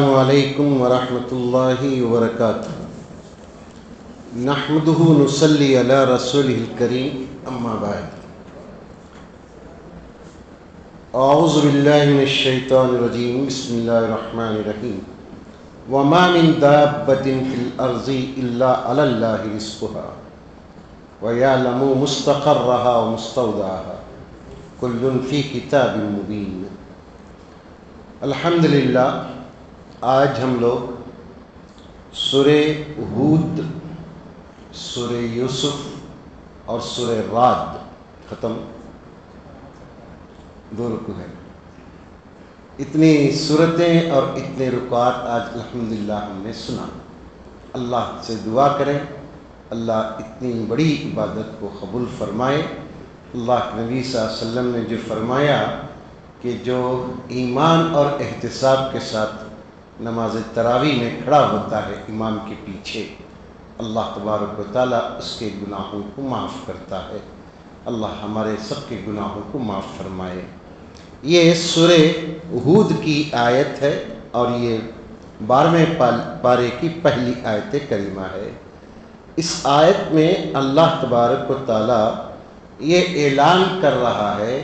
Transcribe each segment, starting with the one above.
السلام علیکم ورحمۃ اللہ وبرکاتہ۔ نحمدہ نصلی علی رسولہ الکریم، اما بعد۔ اعوذ باللہ من الشیطان الرجیم، بسم اللہ الرحمن الرحیم۔ وما من دابۃ فی الارض الا علی اللہ رزقها ویعلم مستقرها ومستودعها کل فی کتاب مبین۔ الحمدللہ، آج ہم لوگ سورہ ہود، سورہ یوسف اور سورہ رعد ختم، دو رکوع ہے۔ اتنی صورتیں اور اتنے رکوعات آج الحمدللہ ہم نے سنا۔ اللہ سے دعا کریں اللہ اتنی بڑی عبادت کو قبول فرمائے۔ اللہ کے نبی صلی اللہ علیہ وسلم نے جو فرمایا کہ جو ایمان اور احتساب کے ساتھ نماز تراویح میں کھڑا ہوتا ہے امام کے پیچھے، اللہ تبارک و تعالیٰ اس کے گناہوں کو معاف کرتا ہے۔ اللہ ہمارے سب کے گناہوں کو معاف فرمائے۔ یہ سورہ ہود کی آیت ہے اور یہ 12ویں پارے کی پہلی آیت کریمہ ہے۔ اس آیت میں اللہ تبارک و تعالیٰ یہ اعلان کر رہا ہے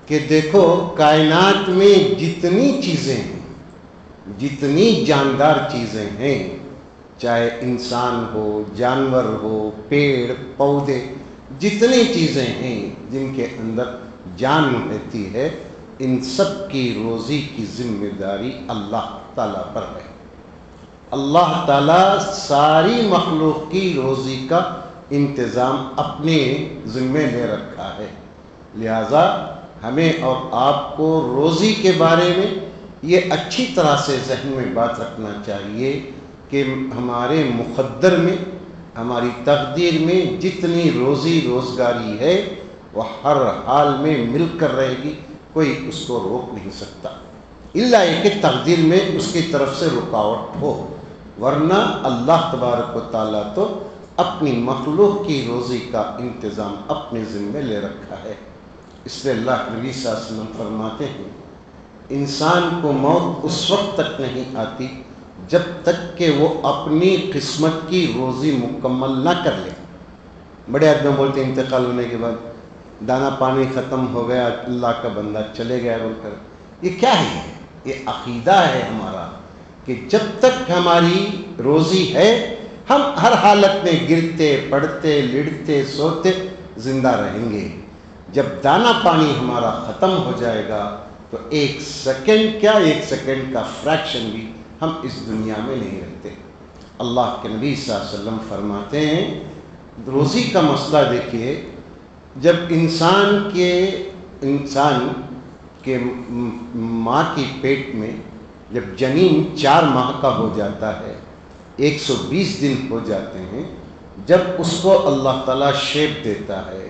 کہ دیکھو، کائنات میں جتنی چیزیں ہیں، جتنی جاندار چیزیں ہیں، چاہے انسان ہو، جانور ہو، پیڑ پودے، جتنی چیزیں ہیں جن کے اندر جان رہتی ہے، ان سب کی روزی کی ذمہ داری اللہ تعالیٰ پر ہے۔ اللہ تعالیٰ ساری مخلوق کی روزی کا انتظام اپنے ذمہ لے رکھا ہے۔ لہذا ہمیں اور آپ کو روزی کے بارے میں یہ اچھی طرح سے ذہن میں بات رکھنا چاہیے کہ ہمارے مقدر میں، ہماری تقدیر میں جتنی روزی روزگاری ہے وہ ہر حال میں مل کر رہے گی، کوئی اس کو روک نہیں سکتا، الا یہ کہ تقدیر میں اس کی طرف سے رکاوٹ ہو، ورنہ اللہ تبارک و تعالیٰ تو اپنی مخلوق کی روزی کا انتظام اپنے ذمہ لے رکھا ہے۔ اس لیے اللہ کے نبی صلی اللہ علیہ وسلم فرماتے ہیں انسان کو موت اس وقت تک نہیں آتی جب تک کہ وہ اپنی قسمت کی روزی مکمل نہ کر لے۔ بڑے آدمی بولتے ہیں انتقال ہونے کے بعد دانا پانی ختم ہو گیا، اللہ کا بندہ چلے گیا بول کر، یہ کیا ہے؟ یہ عقیدہ ہے ہمارا کہ جب تک ہماری روزی ہے ہم ہر حالت میں گرتے پڑتے لڑتے سوتے زندہ رہیں گے۔ جب دانا پانی ہمارا ختم ہو جائے گا تو ایک سیکنڈ کیا، ایک سیکنڈ کا فریکشن بھی ہم اس دنیا میں نہیں رہتے۔ اللہ کے نبی صلی اللہ علیہ وسلم فرماتے ہیں روزی کا مسئلہ دیکھیے، جب انسان کے ماں کی پیٹ میں جب جنین 4 ماہ کا ہو جاتا ہے، 120 دن ہو جاتے ہیں، جب اس کو اللہ تعالیٰ شیپ دیتا ہے،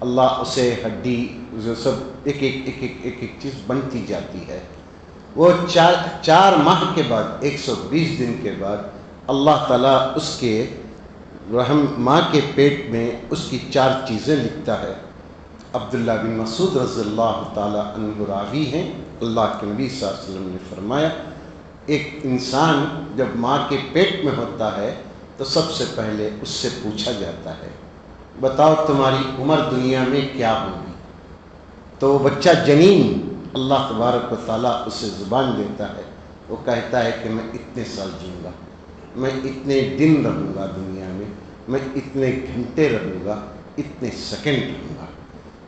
اللہ اسے ہڈی جو سب ایک ایک چیز بنتی جاتی ہے، وہ 4 ماہ کے بعد 120 دن کے بعد اللہ تعالیٰ اس کے رحم ماں کے پیٹ میں اس کی 4 چیزیں لکھتا ہے۔ عبداللہ بن مسعود رضی اللہ تعالیٰ عنہ راوی ہیں، اللہ کے نبی صلی اللہ علیہ وسلم نے فرمایا ایک انسان جب ماں کے پیٹ میں ہوتا ہے تو سب سے پہلے اس سے پوچھا جاتا ہے بتاؤ تمہاری عمر دنیا میں کیا ہوگی؟ تو وہ بچہ جنین اللہ تبارک و تعالیٰ اسے زبان دیتا ہے، وہ کہتا ہے کہ میں اتنے سال جیوں گا، میں اتنے دن رہوں گا دنیا میں اتنے گھنٹے رہوں گا، اتنے سیکنڈ رہوں گا۔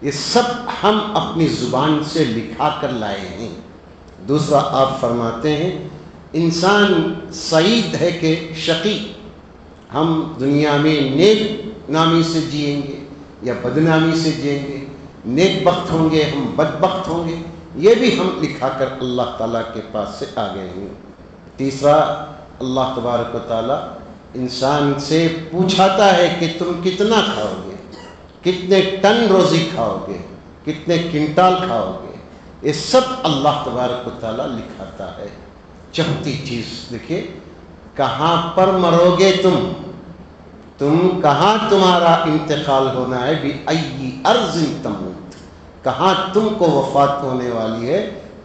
یہ سب ہم اپنی زبان سے لکھا کر لائے ہیں۔ دوسرا آپ فرماتے ہیں انسان سعید ہے کہ شقی، ہم دنیا میں نیک نامی سے جئیں گے یا بدنامی سے جئیں گے، نیک بخت ہوں گے ہم بدبخت ہوں گے، یہ بھی ہم لکھا کر اللہ تعالیٰ کے پاس سے آ گئے ہیں۔ تیسرا اللہ تبارک و تعالیٰ انسان سے پوچھاتا ہے کہ تم کتنا کھاؤ گے، کتنے ٹن روزی کھاؤ گے، کتنے کنٹال کھاؤ گے، یہ سب اللہ تبارک و تعالیٰ لکھاتا ہے۔ چوتھی چیز دیکھیے، کہاں پر مرو گے تم کہاں تمہارا انتقال ہونا ہے، بِأَيِّ أَرْضٍ تَمُوتُ، کہاں تم کو وفات ہونے والی ہے،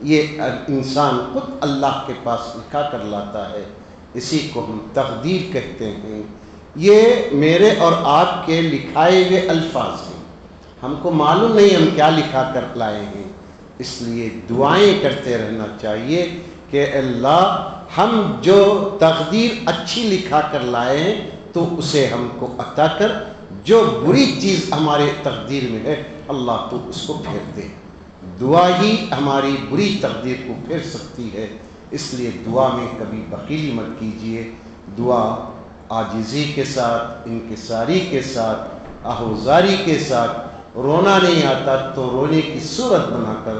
یہ انسان خود اللہ کے پاس لکھا کر لاتا ہے، اسی کو ہم تقدیر کہتے ہیں۔ یہ میرے اور آپ کے لکھائے ہوئے الفاظ ہیں، ہم کو معلوم نہیں ہم کیا لکھا کر لائے ہیں، اس لیے دعائیں کرتے رہنا چاہیے کہ اللہ ہم جو تقدیر اچھی لکھا کر لائے ہیں تو اسے ہم کو عطا کر، جو بری چیز ہمارے تقدیر میں ہے اللہ تو اس کو پھیر دے۔ دعا ہی ہماری بری تقدیر کو پھیر سکتی ہے، اس لیے دعا میں کبھی بخیلی مت کیجیے۔ دعا عاجزی کے ساتھ، انکساری کے ساتھ، آہوزاری کے ساتھ، رونا نہیں آتا تو رونے کی صورت بنا کر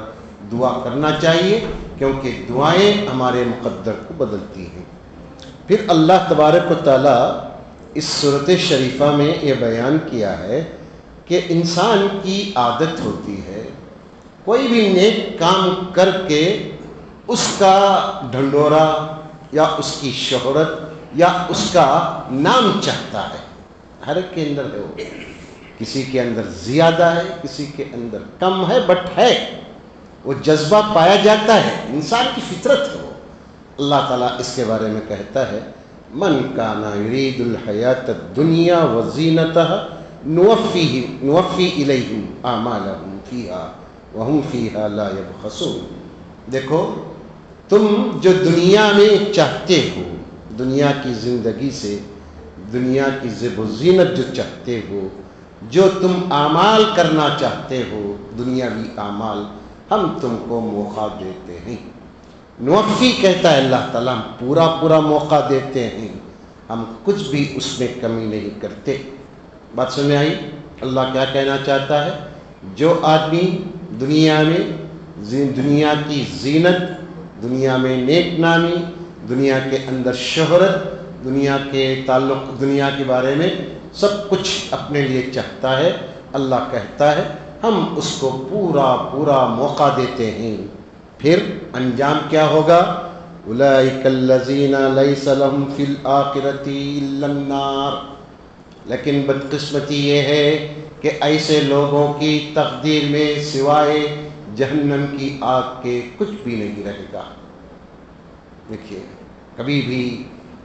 دعا کرنا چاہیے، کیونکہ دعائیں ہمارے مقدر کو بدلتی ہیں۔ پھر اللہ تبارک و تعالیٰ اس صورت شریفہ میں یہ بیان کیا ہے کہ انسان کی عادت ہوتی ہے کوئی بھی نیک کام کر کے اس کا ڈھنڈورا یا اس کی شہرت یا اس کا نام چاہتا ہے۔ ہر ایک کے اندر ہے، وہ کسی کے اندر زیادہ ہے، کسی کے اندر کم ہے، بٹ ہے، وہ جذبہ پایا جاتا ہے، انسان کی فطرت ہے وہ۔ اللہ تعالیٰ اس کے بارے میں کہتا ہے من کان یرید الحیات الدنیا وزینتها نوفی الیہم اعمالہم فیہا وہم فیہا لا یبخسون۔ دیکھو، تم جو دنیا میں چاہتے ہو، دنیا کی زندگی سے، دنیا کی زیب و زینت جو چاہتے ہو، جو تم اعمال کرنا چاہتے ہو، دنیاوی اعمال، ہم تم کو موقع دیتے ہیں۔ نوفی کہتا ہے اللہ تعالیٰ، ہم پورا پورا موقع دیتے ہیں، ہم کچھ بھی اس میں کمی نہیں کرتے۔ بات سمجھ میں آئی؟ اللہ کیا کہنا چاہتا ہے؟ جو آدمی دنیا میں دنیا کی زینت، دنیا میں نیک نامی، دنیا کے اندر شہرت، دنیا کے تعلق، دنیا کے بارے میں سب کچھ اپنے لیے چاہتا ہے، اللہ کہتا ہے ہم اس کو پورا پورا موقع دیتے ہیں۔ پھر انجام کیا ہوگا؟ اولئک الذین لیس لہم فی الآخرۃ الا النار۔ لیکن بدقسمتی یہ ہے کہ ایسے لوگوں کی تقدیر میں سوائے جہنم کی آگ کے کچھ بھی نہیں رہے گا۔ دیکھیے، کبھی بھی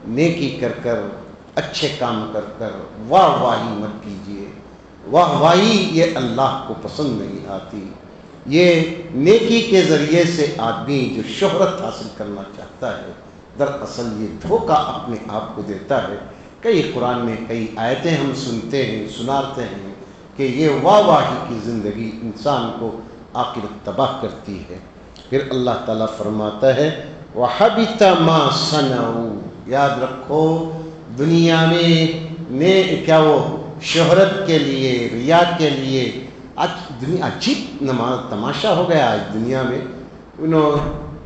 نیکی کر کر، اچھے کام کر کر واہ واہی مت کیجیے، واہ واہی یہ اللہ کو پسند نہیں آتی۔ یہ نیکی کے ذریعے سے آدمی جو شہرت حاصل کرنا چاہتا ہے، دراصل یہ دھوکہ اپنے آپ کو دیتا ہے۔ کئی قرآن میں کئی آیتیں ہم سنتے ہیں، سناتے ہیں کہ یہ واہ واہی کی زندگی انسان کو آخرت تباہ کرتی ہے۔ پھر اللہ تعالیٰ فرماتا ہے وَحَبِطَ مَا صَنَعُوا۔ یاد رکھو، دنیا میں کیا وہ شہرت کے لیے، ریا کے لیے، آج دنیا عجیب تماشا ہو گیا۔ آج دنیا میں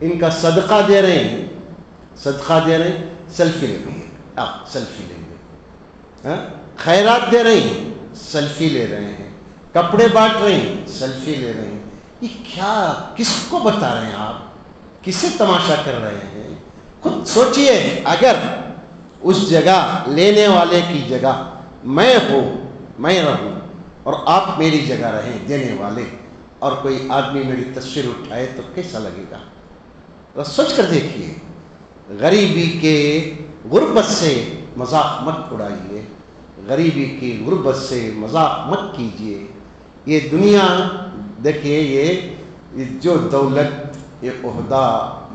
ان کا صدقہ دے رہے ہیں، صدقہ دے رہے ہیں، سیلفی لے رہے ہیں، سیلفی لیں گے، خیرات دے رہے ہیں، سیلفی لے رہے ہیں، کپڑے بانٹ رہے ہیں، سیلفی لے رہے ہیں۔ یہ کیا، کس کو بتا رہے ہیں آپ؟ کسے تماشا کر رہے ہیں؟ خود سوچئے، اگر اس جگہ لینے والے کی جگہ میں ہوں، میں رہوں، اور آپ میری جگہ رہیں دینے والے، اور کوئی آدمی میری تصویر اٹھائے تو کیسا لگے گا؟ بس سوچ کر دیکھیے۔ غریبی کے غربت سے مذاق مت اڑائیے، غریبی کی غربت سے مذاق مت کیجیے۔ یہ دنیا دیکھیے، یہ جو دولت، یہ عہدہ،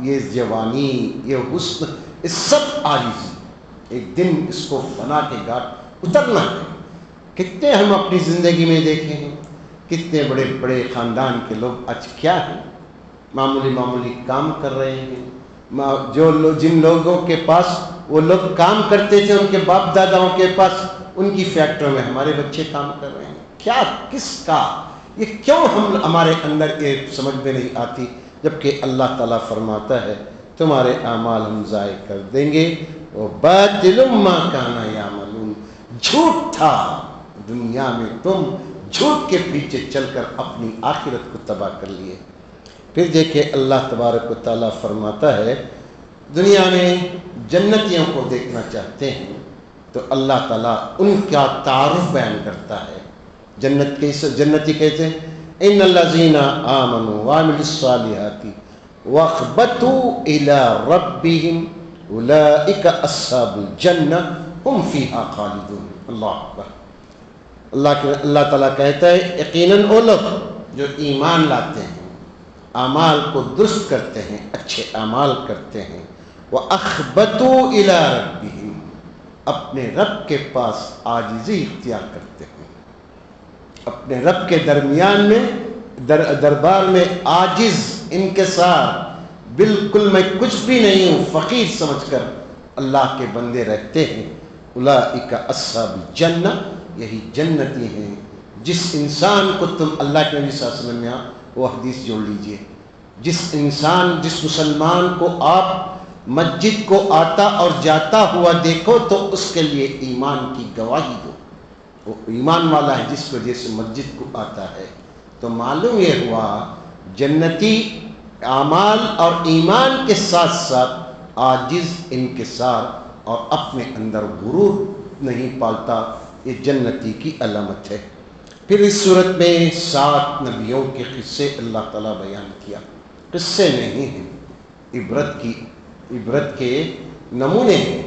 یہ جوانی، یہ حسن، یہ سب عارضی، ایک دن اس کو فنا کے گھاٹ اترنا ہے۔ کتنے ہم اپنی زندگی میں دیکھے ہیں، کتنے بڑے بڑے خاندان کے لوگ آج کیا ہیں، معمولی معمولی کام کر رہے ہیں۔ جن لوگوں کے پاس وہ لوگ کام کرتے تھے، ان کے باپ داداؤں کے پاس، ان کی فیکٹریوں میں ہمارے بچے کام کر رہے ہیں۔ کیا، کس کا؟ یہ کیوں ہمارے اندر یہ سمجھ میں نہیں آتی، جبکہ اللہ تعالیٰ فرماتا ہے تمہارے اعمال ہم ضائع کر دیں گے۔ وَبَاطِلٌ مَا كَانَ يَعْمَلُونَ۔ جھوٹ تھا دنیا میں، تم جھوٹ کے پیچھے چل کر اپنی آخرت کو تباہ کر لیے۔ پھر دیکھیں اللہ تبارک و تعالیٰ فرماتا ہے دنیا میں جنتیوں کو دیکھنا چاہتے ہیں تو اللہ تعالیٰ ان کا تعارف بیان کرتا ہے۔ جنتی کہتے ہیں ان الذین آمنوا وعملوا الصالحات وَأَخْبَتُوا إِلَىٰ رَبِّهِمْ أُولَٰئِكَ أَصْحَابُ الْجَنَّةِ هُمْ فِيهَا خَالِدُونَ۔ اللہ اکبر۔ اللہ تعالیٰ کہتا ہے یقیناً وہ لوگ جو ایمان لاتے ہیں، اعمال کو درست کرتے ہیں، اچھے اعمال کرتے ہیں، وَأَخْبَتُوا إِلَىٰ رَبِّهِمْ، اپنے رب کے پاس عاجزی اختیار کرتے ہیں، اپنے رب کے درمیان میں دربار میں عاجز، انکسار، بالکل میں کچھ بھی نہیں ہوں، فقیر سمجھ کر اللہ کے بندے رہتے ہیں۔ اولئک اصحاب الجنہ، یہی جنتی ہیں۔ جس انسان کو تم، اللہ کے نبی صلی اللہ علیہ وسلم، یہاں وہ حدیث جوڑ لیجئے، جس مسلمان کو آپ مسجد کو آتا اور جاتا ہوا دیکھو تو اس کے لیے ایمان کی گواہی دو، وہ ایمان والا ہے جس وجہ سے مسجد کو آتا ہے۔ تو معلوم یہ ہوا جنتی اعمال اور ایمان کے ساتھ ساتھ عاجز، انکسار اور اپنے اندر غرور نہیں پالتا، یہ جنتی کی علامت ہے۔ پھر اس صورت میں 7 نبیوں کے قصے اللہ تعالیٰ بیان کیا۔ قصے نہیں ہیں، عبرت کے نمونے ہیں۔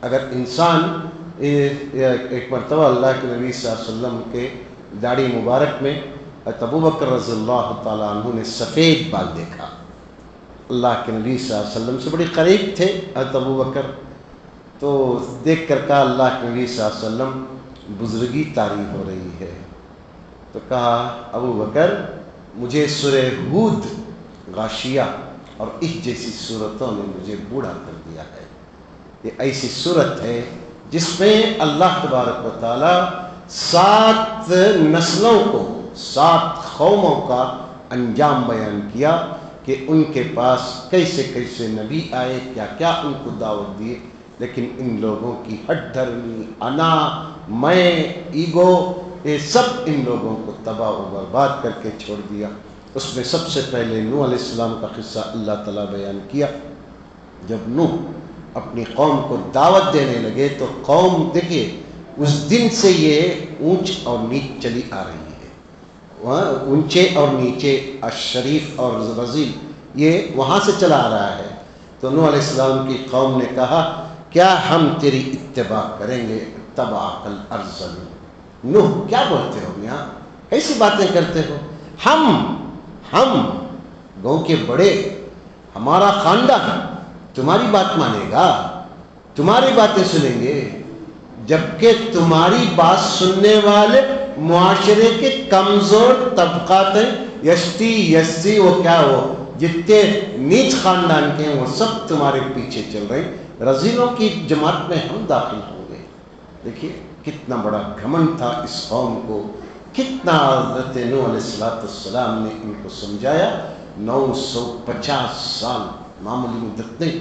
اگر انسان ایک مرتبہ اللہ کے نبی صلی اللہ علیہ وسلم کے داڑھی مبارک میں ابو بکر رضی اللہ تعالیٰ عنہ نے سفید بال دیکھا۔ اللہ کے نبی صلی اللہ علیہ وسلم سے بڑی قریب تھے ابو بکر، تو دیکھ کر کہا اللہ کے نبی صلی اللہ علیہ وسلم بزرگی طاری ہو رہی ہے۔ تو کہا ابو بکر مجھے سورہ ہود، غاشیہ اور اس جیسی صورتوں نے مجھے بوڑھا کر دیا ہے۔ یہ ایسی صورت ہے جس میں اللہ تبارک و تعالیٰ 7 نسلوں کو، 7 قوموں کا انجام بیان کیا کہ ان کے پاس کیسے کیسے نبی آئے، کیا کیا ان کو دعوت دیے، لیکن ان لوگوں کی ہٹ دھرمی، انا، میں، ایگو، یہ سب ان لوگوں کو تباہ و برباد کر کے چھوڑ دیا۔ اس میں سب سے پہلے نوح علیہ السلام کا قصہ اللہ تعالیٰ بیان کیا۔ جب نوح اپنی قوم کو دعوت دینے لگے تو قوم، دیکھیے اس دن سے یہ اونچ اور نیچ چلی آ رہی ہے، وہاں اونچے اور نیچے، الشریف اور رذیل، یہ وہاں سے چلا آ رہا ہے۔ تو نوح علیہ السلام کی قوم نے کہا کیا ہم تیری اتباع کریں گے؟ اتبعک الارذلون۔ نوح کیا بولتے ہو یہاں، ایسی باتیں کرتے ہو؟ ہم گاؤں کے بڑے، ہمارا خاندان تمہاری بات مانے گا، تمہاری باتیں سنیں گے، جبکہ تمہاری بات سننے والے معاشرے کے کمزور طبقات ہیں، یسی وہ کیا ہو، جتنے نیچ خاندان کے ہیں وہ سب تمہارے پیچھے چل رہے ہیں، رذیلوں کی جماعت میں ہم داخل ہوں گے۔ دیکھیے کتنا بڑا گھمنڈ تھا اس قوم کو، کتنا حضرت نوح علیہ السلام نے ان کو سمجھایا۔ 950 سال، معمولی مدت نہیں،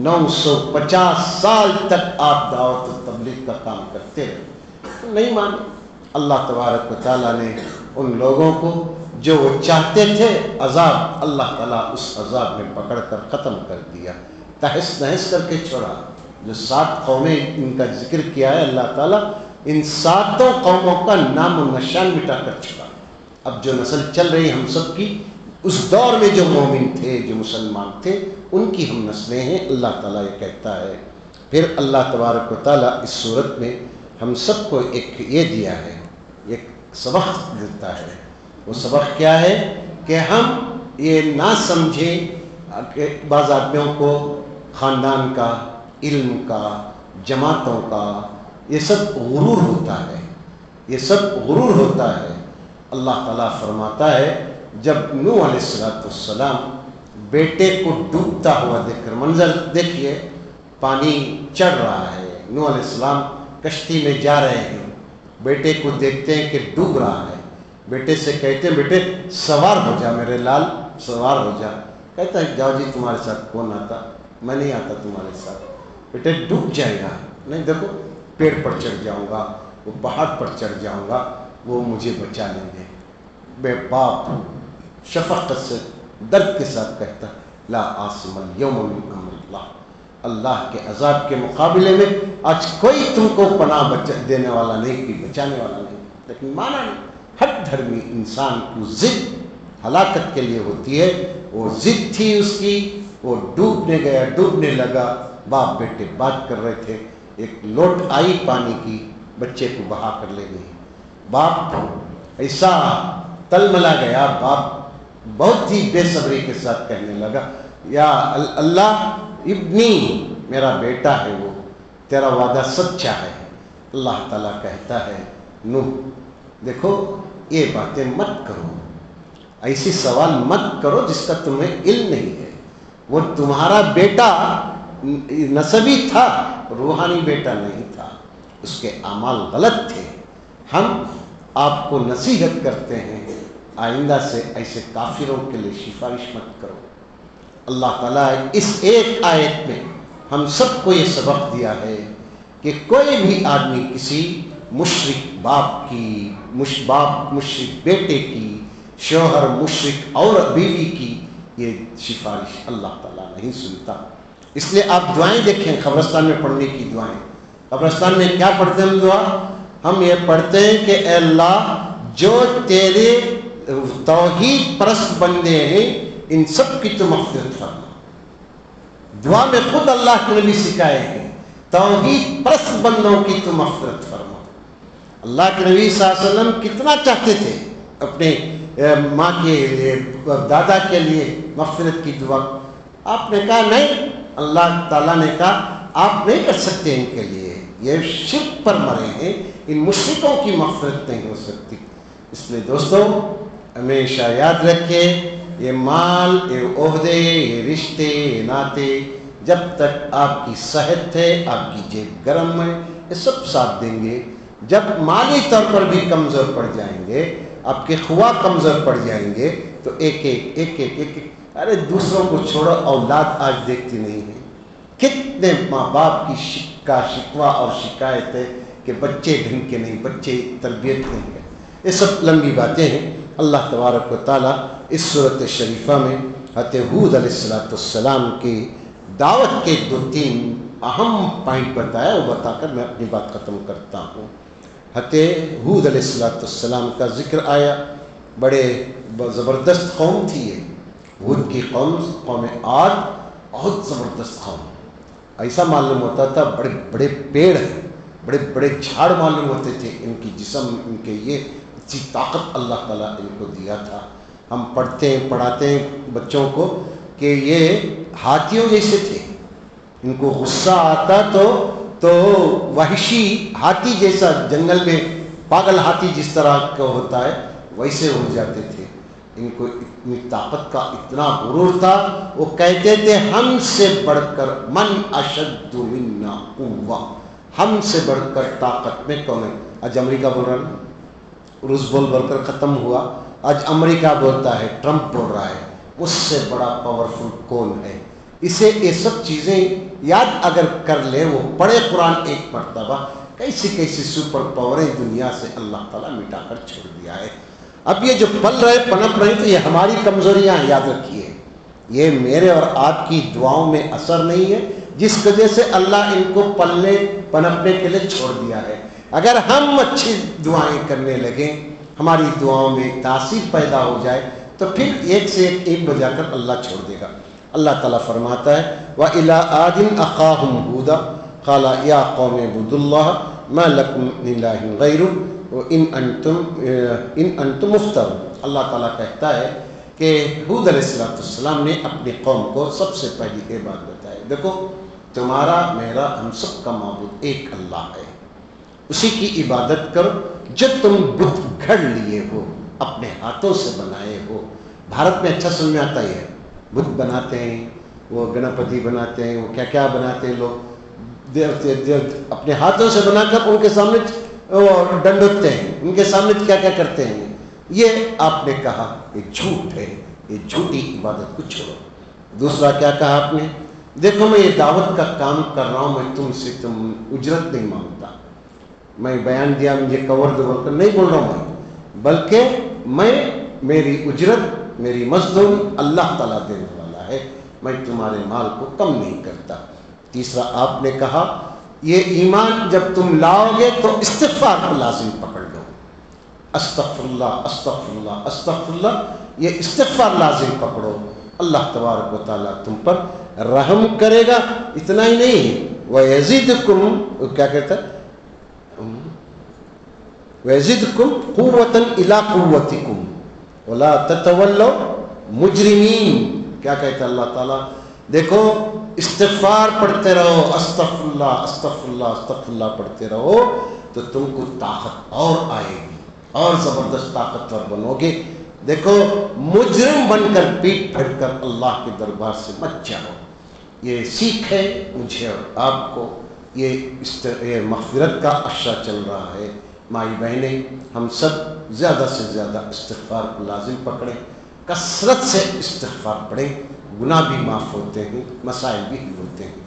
950 سال تک آپ دعوت و تبلیغ کا کام کرتے رہے، نہیں مانے۔ اللہ تبارک و تعالیٰ نے ان لوگوں کو جو وہ چاہتے تھے عذاب، اللہ تعالیٰ اس عذاب میں پکڑ کر ختم کر دیا، تہس نہس کر کے چھوڑا۔ جو 7 قومیں ان کا ذکر کیا ہے اللہ تعالیٰ، ان 7 قوموں کا نام و نشان مٹا کر چھوڑا۔ اب جو نسل چل رہی ہم سب کی، اس دور میں جو مومن تھے، جو مسلمان تھے، ان کی ہم نسلیں ہیں، اللہ تعالیٰ یہ کہتا ہے۔ پھر اللہ تبارک و تعالیٰ اس صورت میں ہم سب کو ایک یہ دیا ہے، ایک سبق دیتا ہے۔ وہ سبق کیا ہے کہ ہم یہ نہ سمجھیں کہ بعض آدمیوں کو خاندان کا، علم کا، جماعتوں کا، یہ سب غرور ہوتا ہے، یہ سب غرور ہوتا ہے۔ اللہ تعالیٰ فرماتا ہے جب نوح علیہ السلام بیٹے کو ڈوبتا ہوا دیکھ کر، منظر دیکھیے، پانی چڑھ رہا ہے، نوح علیہ السلام کشتی میں جا رہے ہیں، بیٹے کو دیکھتے ہیں کہ ڈوب رہا ہے، بیٹے سے کہتے ہیں بیٹے سوار ہو جا میرے لال، سوار ہو جا۔ کہتا ہے جاؤ جی تمہارے ساتھ کون آتا، میں نہیں آتا تمہارے ساتھ، بیٹے ڈوب جائے گا، نہیں دیکھو پیڑ پر چڑھ جاؤں گا، وہ پہاڑ پر چڑھ جاؤں گا، وہ مجھے بچا لیں گے۔ بے باپ شفقت سے، درد کے ساتھ کہتا لا عاصم اليوم من امر اللہ، اللہ کے عذاب کے مقابلے میں آج کوئی تم کو پناہ دینے والا نہیں، کوئی بچانے والا نہیں۔ لیکن مانا نہیں، ہر دھرمی انسان کو ضد ہلاکت کے لیے ہوتی ہے، وہ ضد تھی اس کی، وہ ڈوبنے گیا، ڈوبنے لگا، باپ بیٹے بات کر رہے تھے، ایک لوٹ آئی پانی کی، بچے کو بہا کر لے گئی۔ باپ ایسا تلملا گیا، باپ بہت ہی بے صبری کے ساتھ کہنے لگا، یا اللہ، ابنی، میرا بیٹا ہے وہ، تیرا وعدہ سچا ہے۔ اللہ تعالیٰ کہتا ہے نوح دیکھو یہ باتیں مت کرو، ایسی سوال مت کرو جس کا تمہیں علم نہیں ہے، وہ تمہارا بیٹا نسبی تھا، روحانی بیٹا نہیں تھا، اس کے اعمال غلط تھے۔ ہم آپ کو نصیحت کرتے ہیں آئندہ سے ایسے کافروں کے لیے سفارش مت کرو۔ اللہ تعالیٰ اس ایک آیت میں ہم سب کو یہ سبق دیا ہے کہ کوئی بھی آدمی کسی مشرک باپ کی، مشرک بیٹے کی، شوہر مشرک اور بیوی کی یہ سفارش اللہ تعالیٰ نہیں سنتا۔ اس لیے آپ دعائیں دیکھیں قبرستان میں پڑھنے کی دعائیں، قبرستان میں کیا پڑھتے ہیں ہم دعا؟ ہم یہ پڑھتے ہیں کہ اے اللہ جو تیرے توحید پرست بندے ہیں ان سب کی تو مغفرت فرما۔ دعا میں خود اللہ کے نبی سکھائے ہیں توحید پرست بندوں کی تو مغفرت فرما۔ اللہ کے نبی صلی اللہ علیہ وسلم کتنا چاہتے تھے اپنے ماں کے لیے، دادا کے لیے مغفرت کی دعا، آپ نے کہا نہیں، اللہ تعالیٰ نے کہا آپ نہیں کر سکتے ان کے لیے، یہ شرک پر مرے ہیں، ان مشرکوں کی مغفرت نہیں ہو سکتی۔ اس لیے دوستو ہمیشہ یاد رکھیں یہ مال، یہ عہدے، یہ رشتے، یہ ناطے، جب تک آپ کی صحت ہے، آپ کی جیب گرم ہے، یہ سب ساتھ دیں گے۔ جب مالی طور پر بھی کمزور پڑ جائیں گے، آپ کے خواہ کمزور پڑ جائیں گے، تو ایک ارے دوسروں کو چھوڑو، اولاد آج دیکھتی نہیں ہے۔ کتنے ماں باپ کی شکوہ اور شکایت ہے کہ بچے ڈھنگ کے نہیں، بچے تربیت نہیں ہے۔ یہ سب لمبی باتیں ہیں۔ اللہ تبارک و تعالیٰ اس صورت شریفہ میں حضرت ہود علیہ السلام کی دعوت کے 2-3 اہم پوائنٹ بتایا، وہ بتا کر میں اپنی بات ختم کرتا ہوں۔ حضرت ہود علیہ السلام کا ذکر آیا، بڑے زبردست قوم تھی یہ، ہود کی قوم عاد بہت زبردست قوم، ایسا معلوم ہوتا تھا بڑے بڑے پیڑ ہیں، بڑے بڑے جھاڑ معلوم ہوتے تھے، ان کی جسم، ان کے یہ اچھی طاقت اللہ تعالیٰ ان کو دیا تھا۔ ہم پڑھتے ہیں پڑھاتے ہیں بچوں کو کہ یہ ہاتھیوں جیسے تھے، ان کو غصہ آتا تو وحشی ہاتھی جیسا، جنگل میں پاگل ہاتھی جس طرح کا ہوتا ہے ویسے ہو جاتے تھے۔ ان کو اتنی طاقت کا اتنا غرور تھا، وہ کہتے تھے ہم سے بڑھ کر من اشد منا قوہ، ہم سے بڑھ کر طاقت میں کون ہے؟ آج امریکہ بول رہا ہے، روس بول کر ختم ہوا، آج امریکہ بولتا ہے، ٹرمپ بول رہا ہے اس سے بڑا پاورفل کون ہے؟ اسے یہ سب چیزیں یاد اگر کر لے، وہ پڑھے قرآن ایک مرتبہ، کیسی کیسی سپر پاوریں دنیا سے اللہ تعالیٰ مٹا کر چھوڑ دیا ہے۔ اب یہ جو پل رہے پنپ رہے تو یہ ہماری کمزوریاں یاد رکھیے، یہ میرے اور آپ کی دعاؤں میں اثر نہیں ہے، جس وجہ سے اللہ ان کو پلنے پنپنے کے لیے چھوڑ دیا ہے۔ اگر ہم اچھی دعائیں کرنے لگیں، ہماری دعاؤں میں تاثیر پیدا ہو جائے، تو پھر ایک سے ایک بجا کر اللہ چھوڑ دے گا۔ اللہ تعالیٰ فرماتا ہے وَإِلَىٰ عَادٍ أَخَاهُمْ هُودًا قَالَ يَا قَوْمِ اعْبُدُوا اللَّهَ مَا لَكُمْ مِنْ إِلَٰهٍ غَيْرُهُ وَإِنْ أَنْتُمْ مُفْتَرُونَ۔ اللہ تعالیٰ کہتا ہے کہ ہود علیہ السلام نے اپنی قوم کو سب سے پہلی یہ بات بتائی، دیکھو تمہارا میرا ہم سب کا معبود ایک اللہ ہے، اسی کی عبادت کرو۔ جو تم بت گھڑ لیے ہو، اپنے ہاتھوں سے بنائے ہو، بھارت میں اچھا سمجھ میں آتا ہی ہے، بت بناتے ہیں، وہ گنپتی بناتے ہیں، وہ کیا کیا بناتے ہیں لوگ، اپنے ہاتھوں سے بنا کر ان کے سامنے ڈنڈوتے ہیں، ان کے سامنے کیا کیا کرتے ہیں۔ یہ آپ نے کہا یہ جھوٹ ہے، یہ جھوٹی عبادت کو چھوڑو۔ دوسرا کیا کہا آپ نے؟ دیکھو میں یہ دعوت کا کام کر رہا ہوں، میں تم سے اجرت نہیں مانگتا، میں بیان دیا مجھے کور دو بول کر نہیں بول رہا ہوں میں، بلکہ میری اجرت، میری مزدوری اللہ تعالیٰ دینے والا ہے، میں تمہارے مال کو کم نہیں کرتا۔ تیسرا آپ نے کہا یہ ایمان جب تم لاؤ گے تو استغفار کو لازم پکڑ لو، استغفر اللہ استغفر اللہ استغفر اللہ، یہ استغفار لازم پکڑو۔ اللہ تبارک و تعالیٰ تم پر رحم کرے گا. اتنا ہی نہیں, وَيَزِدْكُمْ کیا کہتا ہے, وَيَزِدْكُمْ قُوَّةً إِلَىٰ قُوَّتِكُمْ وَلَا تَتَوَلَّوْا مُجْرِمِينَ. کیا کہتا ہے اللہ تعالیٰ, دیکھو استغفار پڑھتے رہو, استغفر اللہ استغفر اللہ استغفر اللہ پڑھتے رہو تو تم کو طاقت اور آئے گی اور زبردست طاقتور بنو گے. دیکھو مجرم بن کر پیٹ پھیر کر اللہ کے دربار سے مت جاؤ. یہ سیکھ ہے مجھے اور آپ کو, یہ مغفرت کا عشرہ چل رہا ہے. مائی بہنیں, ہم سب زیادہ سے زیادہ استغفار کو لازم پکڑیں, کثرت سے استغفار پڑھیں, گناہ بھی معاف ہوتے ہیں, مسائل بھی حل ہوتے ہیں.